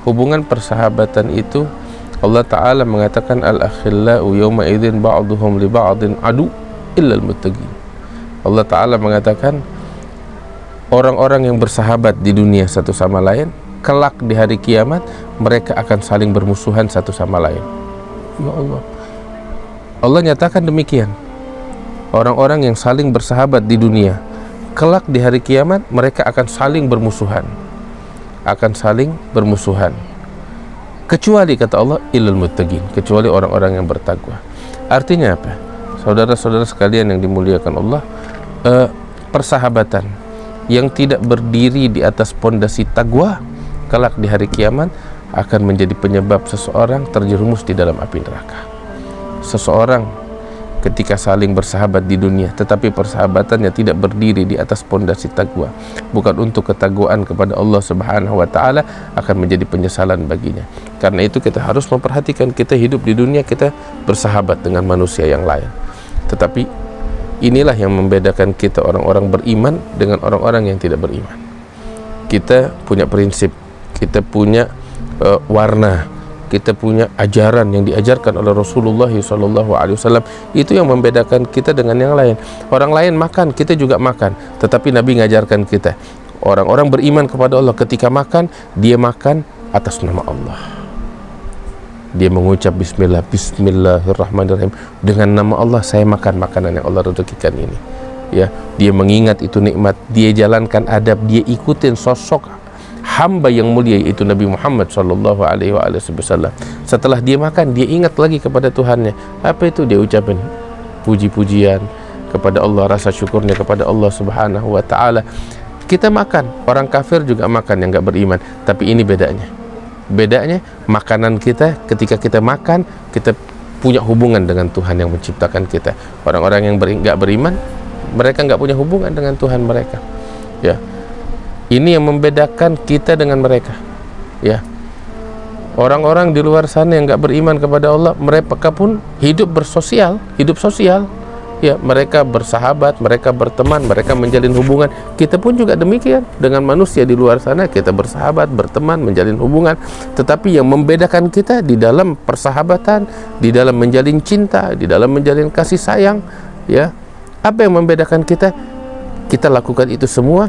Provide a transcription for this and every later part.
hubungan persahabatan itu Allah Ta'ala mengatakan al-akhillau yawma idzin ba'duhum li ba'din adu illal muttaqin. Allah Ta'ala mengatakan orang-orang yang bersahabat di dunia satu sama lain, kelak di hari kiamat mereka akan saling bermusuhan satu sama lain. Ya Allah, Allah nyatakan demikian. Orang-orang yang saling bersahabat di dunia, kelak di hari kiamat mereka akan saling bermusuhan, kecuali kata Allah illal muttaqin, kecuali orang-orang yang bertakwa. Artinya apa? Saudara-saudara sekalian yang dimuliakan Allah, persahabatan yang tidak berdiri di atas pondasi takwa kelak di hari kiamat akan menjadi penyebab seseorang terjerumus di dalam api neraka. Seseorang ketika saling bersahabat di dunia tetapi persahabatannya tidak berdiri di atas pondasi takwa, bukan untuk ketakwaan kepada Allah Subhanahu wa taala, akan menjadi penyesalan baginya. Karena itu kita harus memperhatikan, kita hidup di dunia, kita bersahabat dengan manusia yang lain. Tetapi inilah yang membedakan kita orang-orang beriman dengan orang-orang yang tidak beriman. Kita punya prinsip, kita punya warna, kita punya ajaran yang diajarkan oleh Rasulullah SAW. Itu yang membedakan kita dengan yang lain. Orang lain makan, kita juga makan, tetapi Nabi ngajarkan kita, orang-orang beriman kepada Allah ketika makan, dia makan atas nama Allah. Dia mengucap bismillah, bismillahirrahmanirrahim, dengan nama Allah saya makan makanan yang Allah rezekikan ini. Ya, dia mengingat itu nikmat, dia jalankan adab, dia ikutin sosok hamba yang mulia yaitu Nabi Muhammad sallallahu alaihi wasallam. Setelah dia makan, dia ingat lagi kepada Tuhannya. Apa itu? Dia ucapin puji-pujian kepada Allah, rasa syukurnya kepada Allah Subhanahu wa taala. Kita makan, orang kafir juga makan yang enggak beriman, tapi ini bedanya. Bedanya makanan kita, ketika kita makan, kita punya hubungan dengan Tuhan yang menciptakan kita. Orang-orang yang enggak beriman, mereka enggak punya hubungan dengan Tuhan mereka. Ya. Ini yang membedakan kita dengan mereka. Ya. Orang-orang di luar sana yang enggak beriman kepada Allah, mereka pun hidup bersosial, hidup sosial. Ya, mereka bersahabat, mereka berteman, mereka menjalin hubungan. Kita pun juga demikian dengan manusia di luar sana, kita bersahabat, berteman, menjalin hubungan. Tetapi yang membedakan kita di dalam persahabatan, di dalam menjalin cinta, di dalam menjalin kasih sayang, ya. Apa yang membedakan kita? Kita lakukan itu semua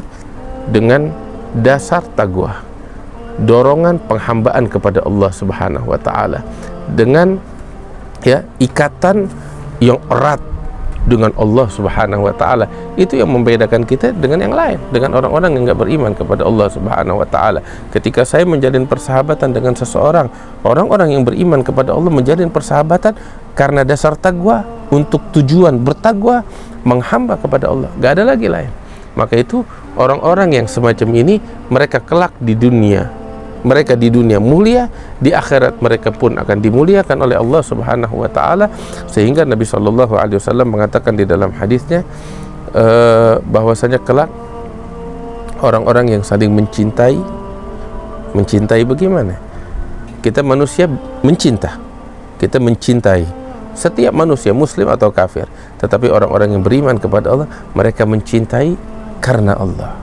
dengan dasar takwa, dorongan penghambaan kepada Allah Subhanahu wa taala, dengan ya ikatan yang erat dengan Allah Subhanahu wa taala. Itu yang membedakan kita dengan yang lain, dengan orang-orang yang enggak beriman kepada Allah Subhanahu wa taala. Ketika saya menjalin persahabatan dengan seseorang, orang-orang yang beriman kepada Allah menjalin persahabatan karena dasar takwa, untuk tujuan bertakwa, menghamba kepada Allah, enggak ada lagi lain. Maka itu orang-orang yang semacam ini, mereka kelak di dunia, mereka di dunia mulia, di akhirat mereka pun akan dimuliakan oleh Allah Subhanahu wa taala. Sehingga Nabi sallallahu alaihi wasallam mengatakan di dalam hadisnya bahwasanya kelak orang-orang yang saling mencintai bagaimana? Kita manusia mencinta. Kita mencintai setiap manusia, muslim atau kafir. Tetapi orang-orang yang beriman kepada Allah, mereka mencintai karena Allah.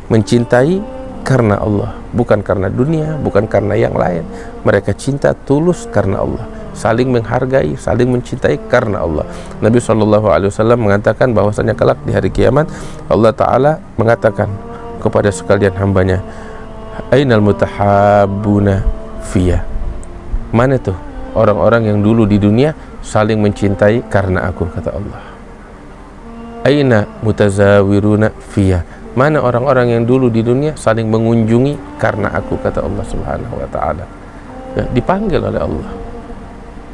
Mencintai karena Allah, bukan karena dunia, bukan karena yang lain. Mereka cinta tulus karena Allah, saling menghargai, saling mencintai karena Allah. Nabi SAW mengatakan bahwasanya kelak di hari kiamat Allah Ta'ala mengatakan kepada sekalian hambanya, Ainal mutahabbuna fiyya. Mana tuh orang-orang yang dulu di dunia saling mencintai karena aku, kata Allah. Aina mutazawiruna fiyya. Mana orang-orang yang dulu di dunia saling mengunjungi karena aku, kata Allah Subhanahu wa taala. Ya, dipanggil oleh Allah.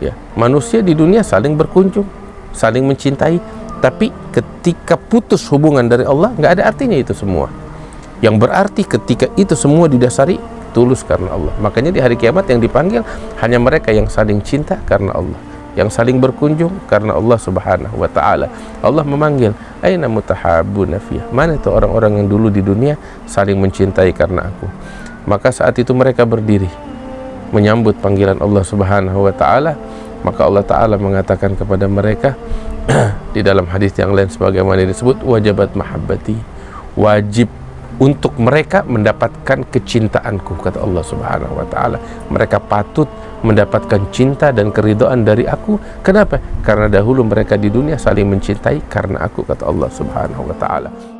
Ya, manusia di dunia saling berkunjung, saling mencintai, tapi ketika putus hubungan dari Allah, enggak ada artinya itu semua. Yang berarti ketika itu semua didasari tulus karena Allah. Makanya di hari kiamat yang dipanggil hanya mereka yang saling cinta karena Allah, yang saling berkunjung karena Allah Subhanahu wa taala. Allah memanggil, aina mutahabbuna fiyya. Mana itu orang-orang yang dulu di dunia saling mencintai karena aku. Maka saat itu mereka berdiri menyambut panggilan Allah Subhanahu wa taala. Maka Allah taala mengatakan kepada mereka di dalam hadis yang lain sebagaimana disebut, wajabat mahabbati, wajib untuk mereka mendapatkan kecintaanku, kata Allah Subhanahu wa taala. Mereka patut mendapatkan cinta dan keridhaan dari aku. Kenapa? Karena dahulu mereka di dunia saling mencintai karena aku, kata Allah Subhanahu wa taala.